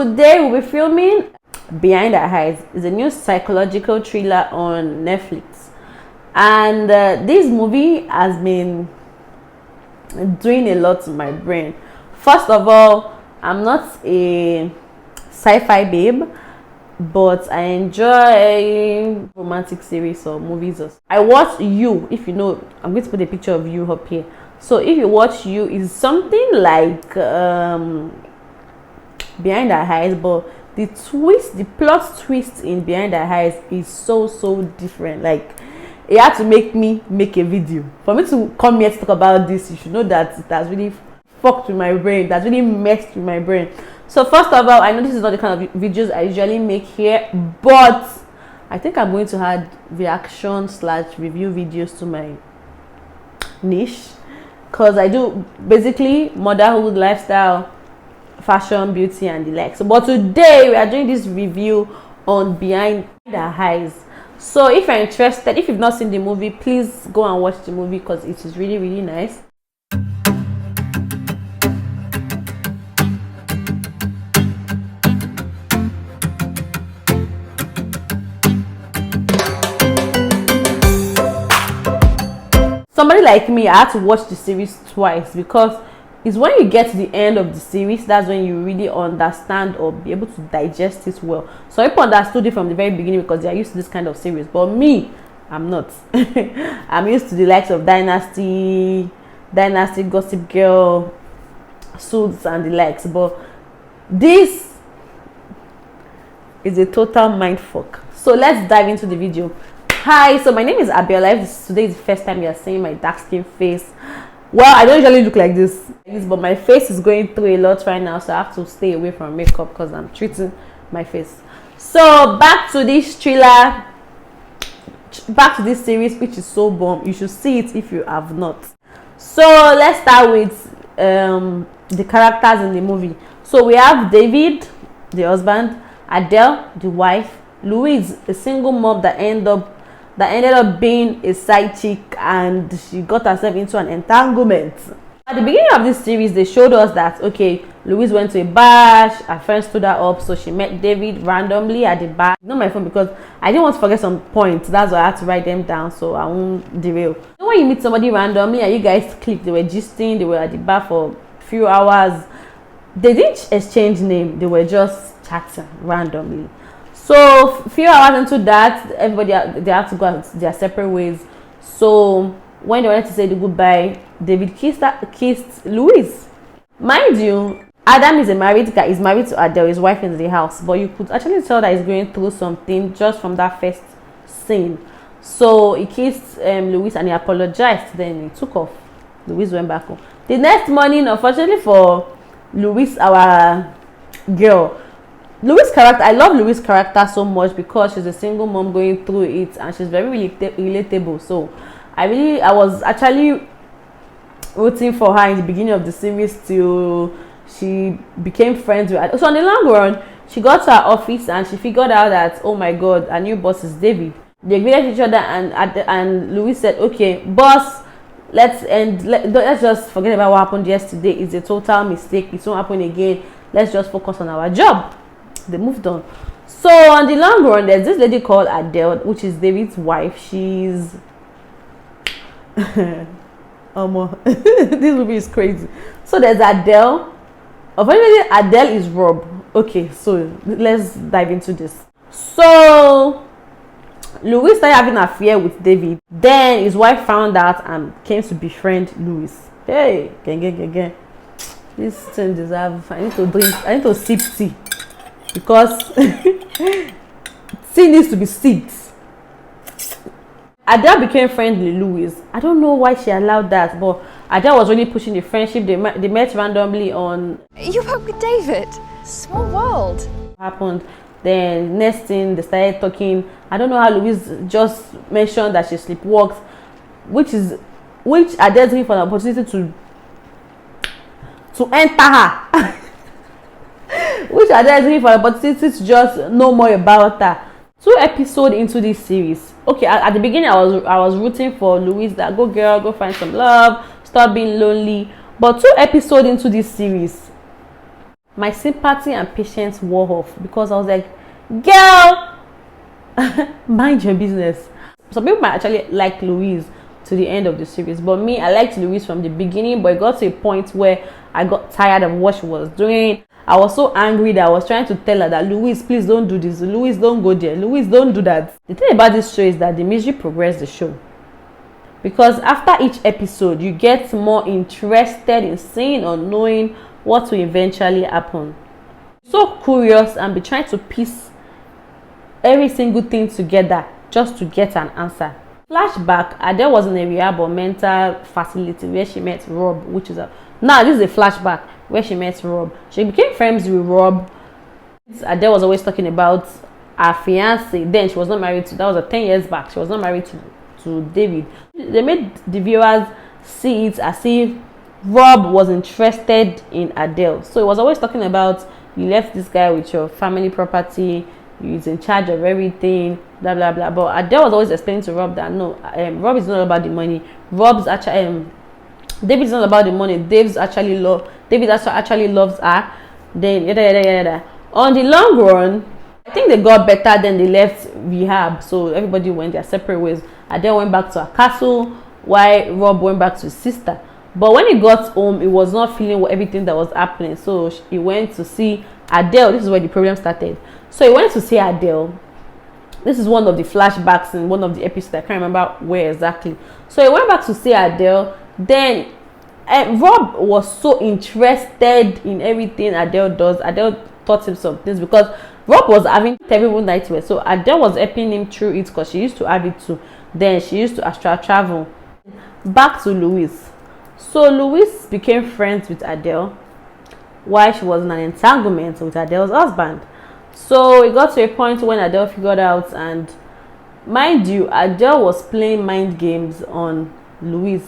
today we'll be filming Behind the Eyes. It's a new psychological thriller on Netflix, and this movie has been doing a lot to my brain. First of all, I'm not a sci-fi babe, but I enjoy romantic series or movies. I watch You. If you know, I'm going to put a picture of You up here. So if you watch You, it's something like Behind the Eyes, but the plot twist in Behind the Eyes is so different. Like, it had to make me make a video. For me to come here to talk about this, you should know that it has really fucked with my brain. That's really messed with my brain. So first of all, I know this is not the kind of videos I usually make here, but I think I'm going to add reaction/review videos to my niche, because I do basically motherhood, lifestyle, fashion, beauty, and the likes. But today we are doing this review on Behind the Eyes. So if you're interested, if you've not seen the movie, please go and watch the movie because it is really nice. Somebody like me, I had to watch the series twice, because it's when you get to the end of the series that's when you really understand or be able to digest it well. So people understood it from the very beginning because they are used to this kind of series, but me, I'm not. I'm used to the likes of Dynasty, Gossip Girl, Suits, and the likes, but this is a total mindfuck. So let's dive into the video. Hi, so my name is Abiola. Today is the first time you are seeing my dark skin face. Well, I don't usually look like this, but my face is going through a lot right now, so I have to stay away from makeup because I'm treating my face. So back to this thriller, back to this series, which is so bomb. You should see it if you have not. So let's start with the characters in the movie. So we have David, the husband; Adele, the wife; Louise, a single mom that ended up being a side chick, and she got herself into an entanglement. At the beginning of this series, they showed us that, okay, Louise went to a bar, her friend stood her up, so she met David randomly at the bar. Not my phone, because I didn't want to forget some points. That's why I had to write them down so I won't derail. You know, when you meet somebody randomly and you guys click, they were gisting, they were at the bar for a few hours. They didn't exchange name, they were just chatting randomly. So a few hours into that, everybody, they had to go their separate ways. So when they wanted to say the goodbye, David kissed Louise. Mind you, Adam is a married guy. He's married to Adele, his wife in the house. But you could actually tell that he's going through something just from that first scene. So he kissed Louise and he apologized. Then he took off. Louise went back home. The next morning, unfortunately for Louise, our girl, Louise' character, I love Louise' character so much because she's a single mom going through it, and she's very relatable. So I was actually rooting for her in the beginning of the series till she became friends with her. So in the long run, she got to her office and she figured out that, oh my god, her new boss is David. They greeted each other, and Louise said, okay, boss, let's just forget about what happened yesterday. It's a total mistake. It won't happen again. Let's just focus on our job. They moved on. So on the long run, there's this lady called Adele, which is David's wife. She's this movie is crazy. So there's Adele. Unfortunately, Adele is Rob. Okay, so let's dive into this. So Louis started having an affair with David. Then his wife found out and came to befriend Louis. Hey, gang. This thing deserves. I need to drink. I need to sip tea. Because tea needs to be sipped. Adele became friends with Louise. I don't know why she allowed that, but Adele was really pushing the friendship. They met randomly on. You work with David. Small world. Happened. Then next thing they started talking. I don't know how Louise just mentioned that she sleepwalked, which Adele took for an opportunity to enter her. Which Adele is looking for an opportunity to just know more about her. 2 episodes into this series, okay, at the beginning I was rooting for Louise, that go girl, go find some love, stop being lonely. But 2 episodes into this series, my sympathy and patience wore off because I was like, girl, mind your business. Some people might actually like Louise to the end of the series, but me, I liked Louise from the beginning, but it got to a point where I got tired of what she was doing. I was so angry that I was trying to tell her that, Louise, please don't do this. Louise, don't go there. Louise, don't do that. The thing about this show is that the misery progressed the show. Because after each episode, you get more interested in seeing or knowing what will eventually happen. So curious and be trying to piece every single thing together just to get an answer. Flashback, Adele was in a rehab or mental facility where she met Rob, which is now this is a flashback where she met Rob. She became friends with Rob. Adele was always talking about her fiance. Then she was not married to, that was 10 years back. She was not married to David. They made the viewers see it as if Rob was interested in Adele. So he was always talking about, you left this guy with your family property, he's in charge of everything, blah blah blah. But Adele was always explaining to Rob that no, Rob is not about the money. Rob's actually David's not about the money. David actually loves her. Then yada. On the long run, I think they got better than they left rehab. So everybody went their separate ways. Adele went back to her castle, while Rob went back to his sister. But when he got home, he was not feeling everything that was happening. So he went to see Adele. This is where the problem started. So he went to see Adele. This is one of the flashbacks in one of the episodes. I can't remember where exactly. So he went back to see Adele. Then Rob was so interested in everything Adele does. Adele taught him some things because Rob was having terrible nightmares. So Adele was helping him through it because she used to have it too. Then she used to astral travel. Back to Louise. So Louise became friends with Adele while she was in an entanglement with Adele's husband. So it got to a point when Adele figured out, and mind you, Adele was playing mind games on Louise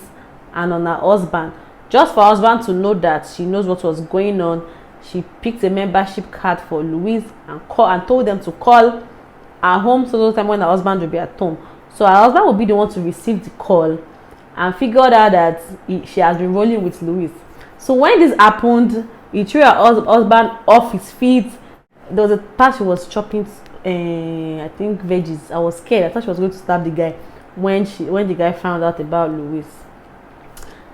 and on her husband, just for her husband to know that she knows what was going on. She picked a membership card for Louise and told them to call her home so time when her husband will be at home. So her husband will be the one to receive the call, and figured out that she has been rolling with Louise. So when this happened, he threw her husband off his feet. There was a part she was chopping, I think veggies. I was scared. I thought she was going to stab the guy when the guy found out about Louise.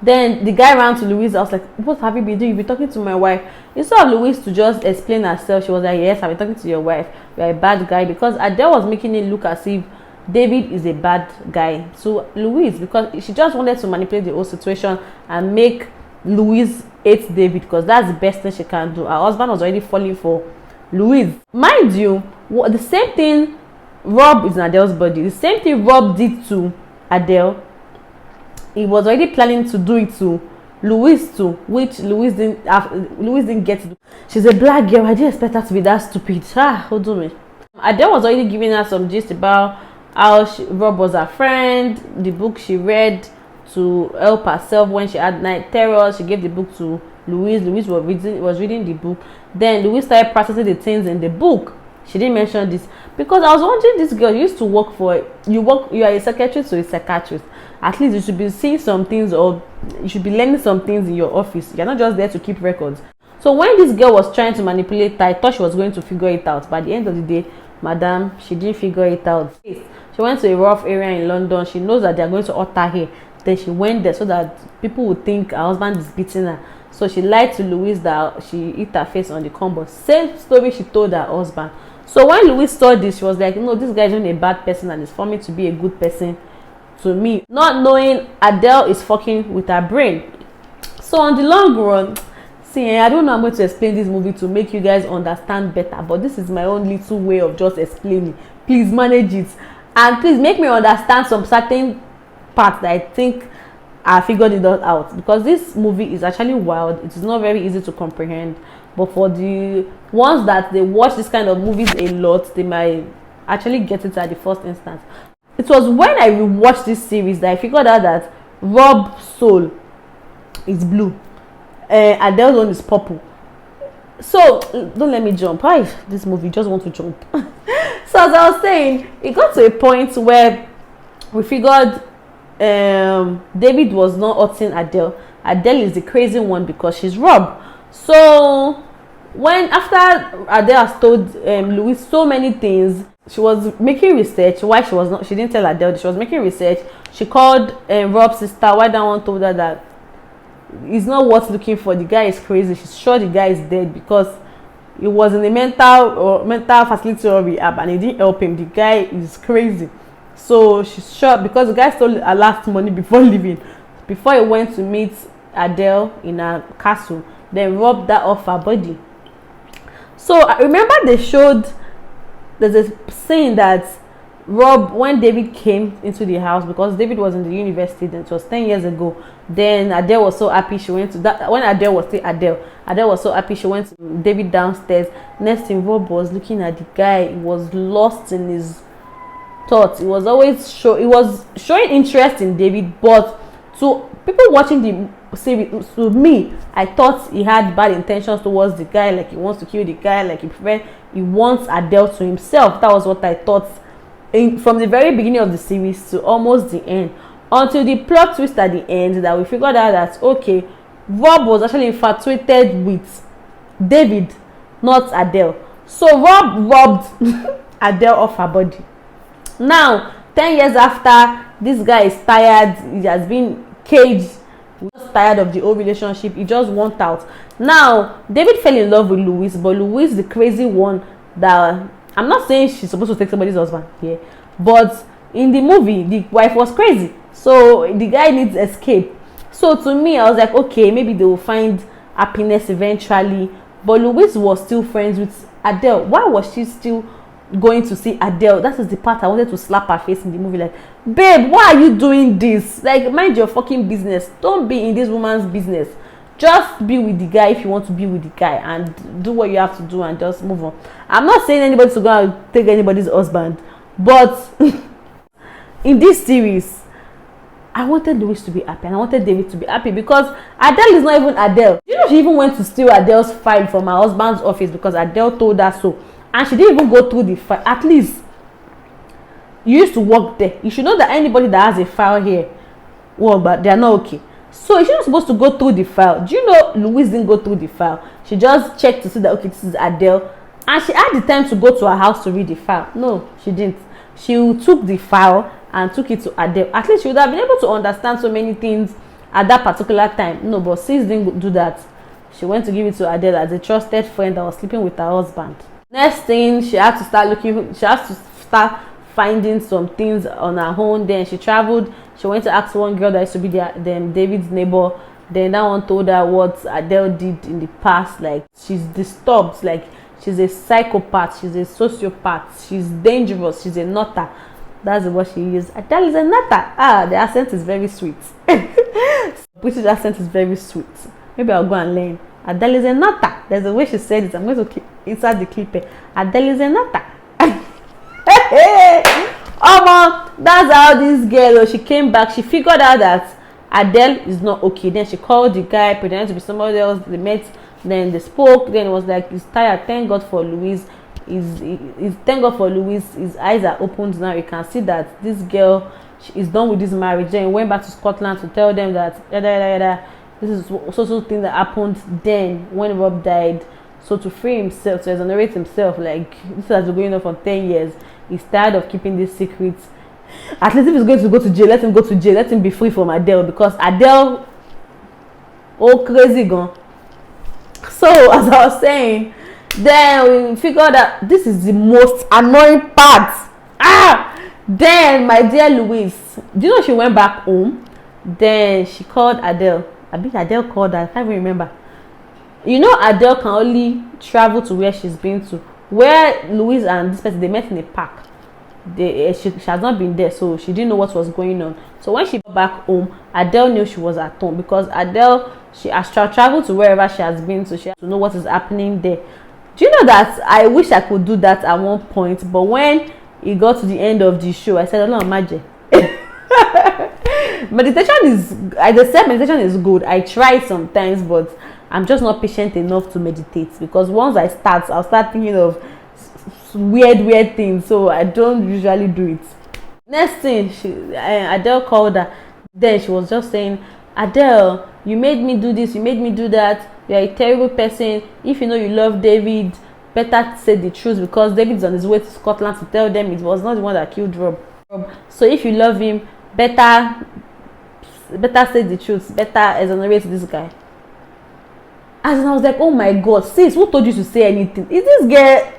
Then the guy ran to Louise. I was like, what have you been doing? You've been talking to my wife. Instead of Louise to just explain herself, she was like, yes, I've been talking to your wife. You're a bad guy. Because Adele was making it look as if David is a bad guy to Louise, because she just wanted to manipulate the whole situation and make Louise hate David, because that's the best thing she can do. Her husband was already falling for Louise. Mind you, the same thing Rob is in Adele's body. The same thing Rob did to Adele, he was already planning to do it to Louise too, which Louise didn't get to do. She's a black girl. I didn't expect her to be that stupid. Hold on me. Adele was already giving her some gist about how Rob was her friend, the book she read to help herself when she had night terrors. She gave the book to Louise. Louise was reading the book. Then Louise started practicing the things in the book. She didn't mention this because I was wondering, this girl used to work for, you are a secretary to a psychiatrist. At least you should be seeing some things, or you should be learning some things in your office. You're not just there to keep records. So when this girl was trying to manipulate her, I thought she was going to figure it out. But at the end of the day, madam, she didn't figure it out. She went to a rough area in London. She knows that they're going to hurt her here. Then she went there so that people would think her husband is beating her. So she lied to Louise that she hit her face on the combo. Same story she told her husband. So when Louise saw this, she was like, no, this guy is not a bad person and is forming to be a good person to me. Not knowing Adele is fucking with her brain. So on the long run, see, I don't know how I'm going to explain this movie to make you guys understand better, but this is my own little way of just explaining. Please manage it. And please make me understand some certain parts that I think I figured it all out, because this movie is actually wild. It is not very easy to comprehend, but for the ones that they watch this kind of movies a lot, they might actually get it at the first instance. It was when I rewatched this series that I figured out that Rob's soul is blue, Adele's one is purple. So don't let me jump. This movie just want to jump. So as I was saying, it got to a point where we figured David was not hurting Adele. Adele is the crazy one because she's Rob. So when after Adele has told Louise so many things, she was making research. Why she didn't tell Adele, she was making research. She called Rob's sister. Why that one told her that it's not worth looking for, the guy is crazy. She's sure the guy is dead because he was in a mental facility or rehab and he didn't help him. The guy is crazy. So she's sure, because the guy stole her last money before leaving, before he went to meet Adele in a castle, then robbed that off her body. So I remember they showed, there's a scene that when David came into the house, because David was in the university then, it was 10 years ago. Then Adele was so happy she went to that, when Adele was still Adele was so happy she went to David downstairs. Next thing, Rob was looking at the guy. He was lost in his thoughts. He was showing interest in David, but to people watching the series, to me, I thought he had bad intentions towards the guy, like he wants to kill the guy, like he wants Adele to himself. That was what I thought from the very beginning of the series to almost the end, until the plot twist at the end, that we figured out that okay, Rob was actually infatuated with David, not Adele. So Rob robbed Adele off her body. Now 10 years after, this guy is tired. He has been caged. He was tired of the old relationship. He just wants out. Now David fell in love with Louise, but Louise, the crazy one, that I'm not saying she's supposed to take somebody's husband here, but in the movie the wife was crazy, so the guy needs escape. So to me, I was like, okay, maybe they will find happiness eventually. But Louise was still friends with Adele. Why was she still going to see Adele? That is the part I wanted to slap her face in the movie, like, babe, why are you doing this? Like, mind your fucking business. Don't be in this woman's business. Just be with the guy if you want to be with the guy, and do what you have to do and just move on. I'm not saying anybody to go and take anybody's husband, but in this series, I wanted Louise to be happy and I wanted David to be happy, because Adele is not even Adele. You know, she even went to steal Adele's file from her husband's office because Adele told her so, and she didn't even go through the file. At least you used to work there. You should know that anybody that has a file here work, but they are not okay. So she's not supposed to go through the file. Do you know Louise didn't go through the file? She just checked to see that okay, this is Adele, and she had the time to go to her house to read the file. No, she didn't. She took the file and took it to Adele. At least she would have been able to understand so many things at that particular time. No, but sis didn't do that. She went to give it to Adele as a trusted friend that was sleeping with her husband. Next thing, she had to start finding some things on her own. Then she traveled. She went to ask one girl that used to be David's neighbor. Then that one told her what Adele did in the past. Like, she's disturbed. Like, she's a psychopath. She's a sociopath. She's dangerous. She's a nutter. That's what she used. Adele is a nutter. The accent is very sweet. British accent is very sweet. Maybe I'll go and learn. Adele is a nutter. There's a way she said it. I'm going to keep inside the clip here. Adele is a nutter. That's how this girl, she came back. She figured out that Adele is not okay. Then she called the guy, pretending to be somebody else. They met, then they spoke. Then it was like, he's tired. Thank God for Louise. Thank God for Louise. His eyes are opened now. You can see that this girl is done with this marriage. Then he went back to Scotland to tell them that this is also thing that happened then when Rob died. So to free himself, to exonerate himself, like, this has been going on for 10 years. He's tired of keeping this secret. At least if he's going to go to jail, let him go to jail. Let him be free from Adele, because Adele, oh, crazy gone. So as I was saying, then we figured that this is the most annoying part. Then my dear Louise, do you know she went back home? Then she called Adele. I think Adele called her. I can't even remember. You know, Adele can only travel to where she's been to. Where Louise and this person, they met in a park. She has not been there, so she didn't know what was going on. So when she got back home, Adele knew she was at home, because Adele, she has traveled to wherever she has been, so she has to know what is happening there. Do you know that I wish I could do that at one point, but when it got to the end of the show, I said, "Oh, imagine." Meditation is good. I try sometimes, but I'm just not patient enough to meditate, because once I start, I'll start thinking of weird things, so I don't usually do it. Next thing, Adele called her. Then she was just saying, "Adele, you made me do this, you made me do that. you're a terrible person. If you know you love David, better say the truth, because David's on his way to Scotland to tell them it was not the one that killed Rob. So if you love him, better say the truth, better exonerate this guy. As in, I was like, oh my god, sis, who told you to say anything? Is this girl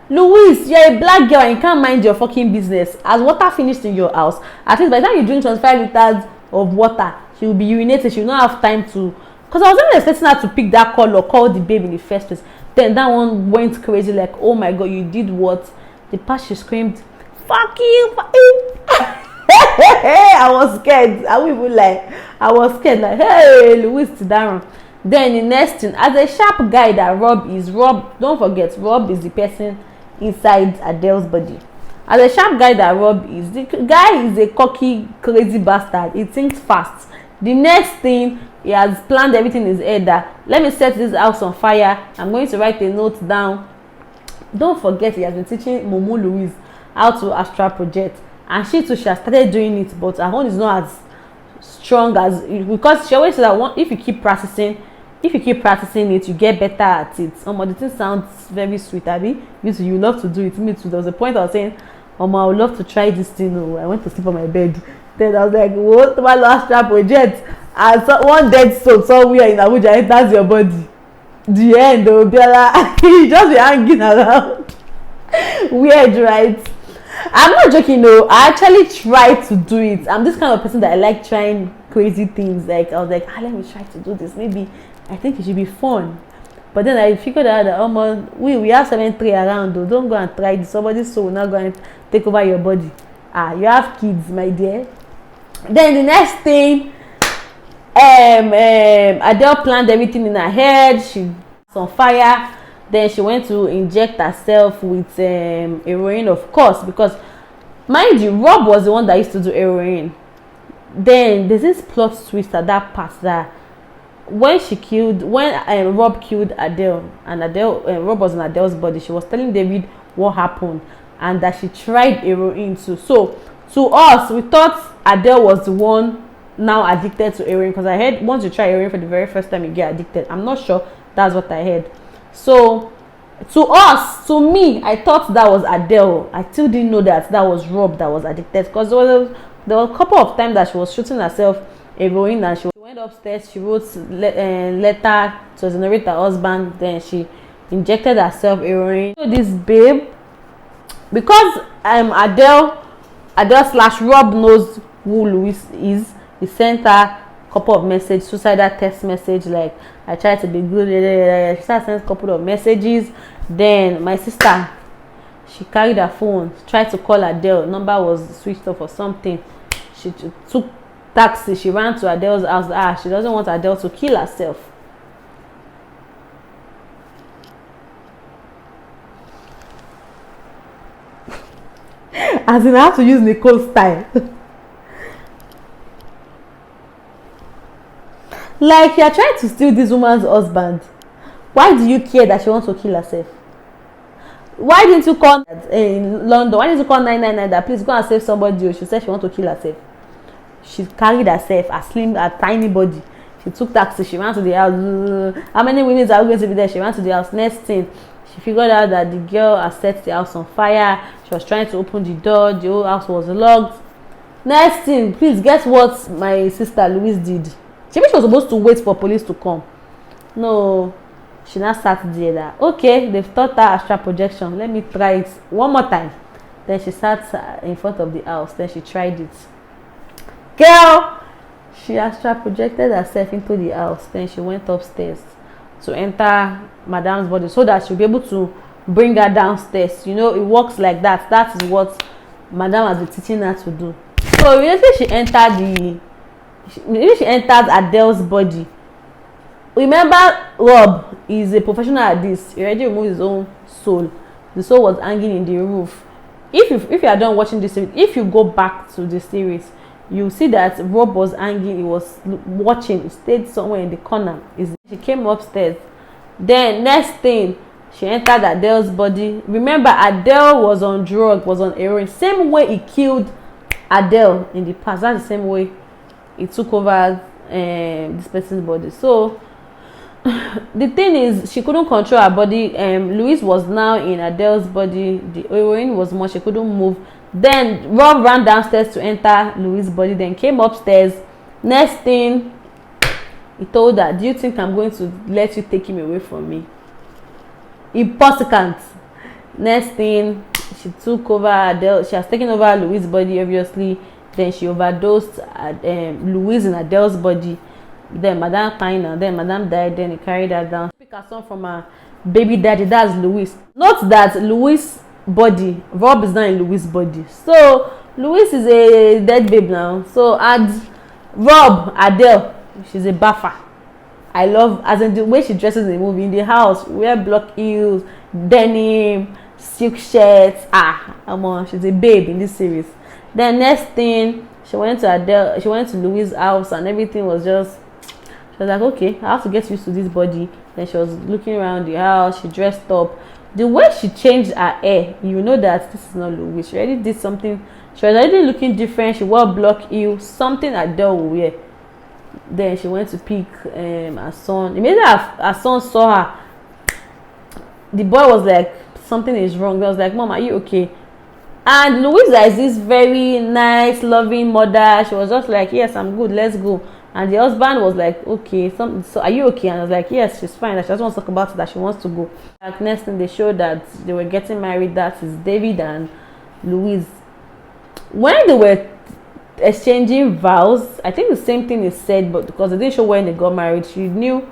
Louise? You're a black girl and you can't mind your fucking business. As water finished in your house, at least by the time you drink 25 liters of water, she will be urinated. She will not have time to, because I was even expecting her to pick that call or call the babe in the first place. Then that one went crazy, like, oh my god, you did what? The part she screamed, fuck you, fuck you. I was scared. I will even lie. I was scared, like, hey, Louise, sit down. Then the next thing, as a sharp guy that Rob, don't forget, Rob is the person inside Adele's body. As a sharp guy that Rob is, the guy is a cocky, crazy bastard. He thinks fast. The next thing, he has planned everything in his head that, let me set this house on fire. I'm going to write a note down. Don't forget, he has been teaching Momo Louise how to astral project. And she too, she has started doing it, but her own is not as strong as, because she always says that if you keep practicing it, you get better at it. The thing sounds very sweet, Abby. You love to do it. Me too. There was a point I was saying, I would love to try this thing. Oh, I went to sleep on my bed. Then I was like, what? My last trap project. And so one dead soul somewhere in Abuja enters your body. The end, though, like, you just be hanging around. Weird, right? I'm not joking, though. I actually try to do it. I'm this kind of person that I like trying crazy things. Like, I was like, let me try to do this. Maybe I think it should be fun. But then I figured out that we have 7-3 around, though. Don't go and try this. Somebody's soul will not go and take over your body. You have kids, my dear. Then the next thing, Adele planned everything in her head. She was on fire. Then she went to inject herself with heroin, of course, because mind you, Rob was the one that used to do heroin. Then there's this plot twist at that part that when Rob killed Adele, and Rob was in Adele's body, she was telling David what happened and that she tried heroin too. So to us, we thought Adele was the one now addicted to heroin, because I heard once you try heroin for the very first time you get addicted. I'm not sure, that's what I heard. So to me, I thought that was Adele. I still didn't know that was Rob that was addicted, because there were a couple of times that she was shooting herself heroin and she went upstairs, she wrote letter to exonerate her husband, then she injected herself heroin. So this babe, because Adele / Rob knows who Louise is, he sent her a couple of messages, suicidal text message, like, I tried to be good. She started sending a couple of messages. Then my sister, she carried her phone, tried to call Adele, number was switched off or something. She took taxi, she ran to Adele's house. She doesn't want Adele to kill herself. As in, I have to use Nicole's style. Like, you're trying to steal this woman's husband. Why do you care that she wants to kill herself? Why didn't you call in London? Why didn't you call 999 that please go and save somebody? She said she wants to kill herself. She carried herself, a tiny body. She took taxi, she ran to the house. How many women are going to be there? She ran to the house. Next thing, she figured out that the girl had set the house on fire. She was trying to open the door. The whole house was locked. Next thing, please guess what my sister Louise did? She was supposed to wait for police to come. No, she now sat there that, okay, they've taught her astral projection. Let me try it one more time. Then she sat in front of the house. Then she tried it. Girl, she astral projected herself into the house. Then she went upstairs to enter Madam's body so that she'll be able to bring her downstairs. You know, it works like that. That is what Madam has been teaching her to do. So immediately she entered Adele's body. Remember, Rob is a professional at this. He already removed his own soul. The soul was hanging in the roof. If you are done watching this series, if you go back to the series, you see that Rob was hanging. He was watching. He stayed somewhere in the corner. She came upstairs. Then next thing, she entered Adele's body. Remember, Adele was on drugs, was on heroin. Same way he killed Adele in the past. That's the same way he took over this person's body. So the thing is, she couldn't control her body. Louise was now in Adele's body. The heroine was more, she couldn't move. Then Rob ran downstairs to enter Louise's body, then came upstairs. Next thing, he told her, do you think I'm going to let you take him away from me? Impossible. Next thing, she took over Adele. She has taken over Louise's body, obviously. Then she overdosed Louise in Adele's body. Then Madame crying, and then Madame died. Then he carried her down. Pick her son from her baby daddy. That's Louise. Note that Louise's body, Rob is not in Louise's body. So Louise is a dead babe now. So add Rob, Adele. She's a buffer. I love, as in the way she dresses in the movie. In the house, wear block heels, denim, silk shirts. Come on, she's a babe in this series. Then next thing, she went to Louise's house, and everything was just, she was like, okay, I have to get used to this body. Then she was looking around the house. She dressed up. The way she changed her hair, you know that this is not Louise. She already did something. She was already looking different. She wore block heels, something Adele will wear. Then she went to pick her son. Immediately her son saw her, the boy was like, something is wrong. He was like, Mom, are you okay? And Louisa is this very nice, loving mother. She was just like, yes, I'm good, let's go. And the husband was like, okay, so are you okay? And I was like, yes, she's fine. That she doesn't want to talk about it, that she wants to go. Like, next thing, they showed that they were getting married. That is David and Louise. When they were exchanging vows, I think the same thing is said, but because they didn't show when they got married, she knew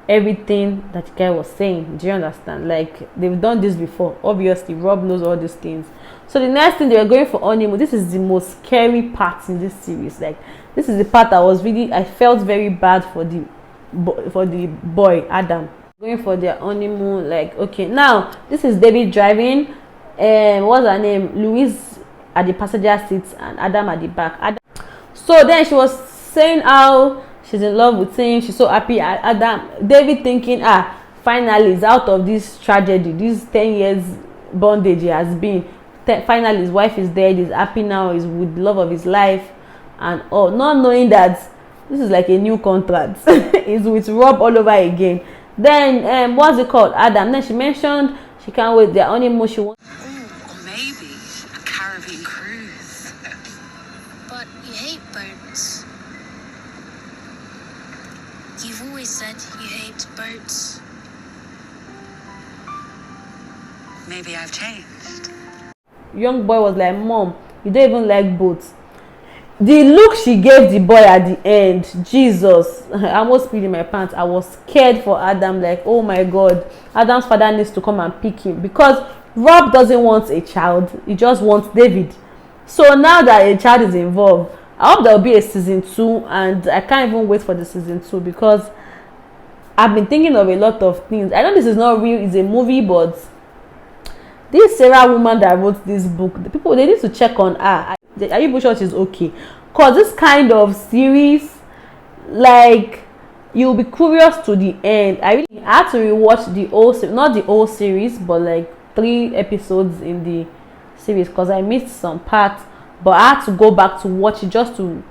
everything that the guy was saying. Do you understand? Like, they've done this before. Obviously, Rob knows all these things. So the next thing, they were going for honeymoon. This is the most scary part in this series. Like, this is the part that was really, I felt very bad for the boy Adam. Going for their honeymoon. Like, okay, now this is David driving. What's her name? Louise at the passenger seat and Adam at the back. So then she was saying how she's in love with him. She's so happy. David thinking, finally he's out of this tragedy, this 10 years bondage he has been. Finally his wife is dead. He's happy now. He's with the love of his life, and all, not knowing that this is like a new contract. He's with Rob all over again. Then what's it called? Adam. Then she mentioned she can't wait their honeymoon. She wants. Or maybe a Caribbean cruise. But you hate boats. You've always said you hate boats. Maybe I've changed. Young boy was like, Mom, you don't even like boats. The look she gave the boy at the end, Jesus, I almost peed in my pants. I was scared for Adam, like, oh my God, Adam's father needs to come and pick him, because Rob doesn't want a child, he just wants David. So now that a child is involved, I hope there will be a season 2, and I can't even wait for the season 2, because I've been thinking of a lot of things. I know this is not real, it's a movie, but this Sarah woman that wrote this book, the people, they need to check on her. Are you sure she's okay? Because this kind of series, like, you'll be curious to the end. I really had to rewatch the whole series, not the whole series, but like 3 episodes in the series, because I missed some parts. But I had to go back to watch it just to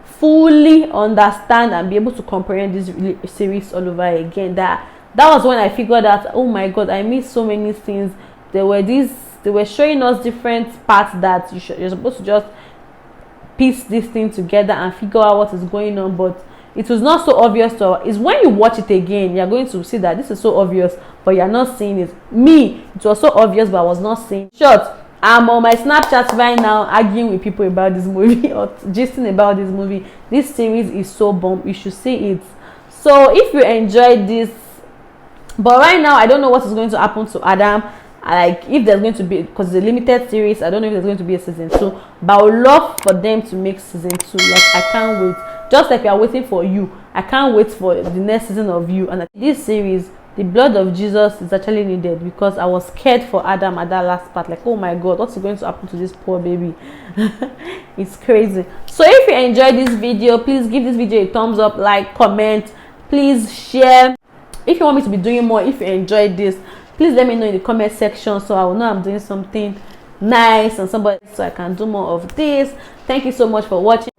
fully understand and be able to comprehend this series all over again. That was when I figured out, oh my God, I missed so many things. They were showing us different parts that you're supposed to just piece this thing together and figure out what is going on, but it was not so obvious to her. It's when you watch it again, you're going to see that this is so obvious, but you're not seeing it. Me, it was so obvious, but I was not seeing it. Short, I'm on my Snapchat right now arguing with people about this movie or gisting about this movie. This series is so bomb. You should see it. So if you enjoyed this, but right now I don't know what is going to happen to Adam. Like, if there's going to be, because it's a limited series, I don't know if there's going to be a season 2, but I would love for them to make season 2. Like, I can't wait. Just like we are waiting for You, I can't wait for the next season of You. And this series, the blood of Jesus is actually needed, because I was scared for Adam at that last part. Like, oh my God, what's going to happen to this poor baby? It's crazy. So if you enjoyed this video, please give this video a thumbs up, like, comment, please share. If you want me to be doing more, if you enjoyed this, please let me know in the comment section, so I will know I'm doing something nice and somebody, so I can do more of this. Thank you so much for watching.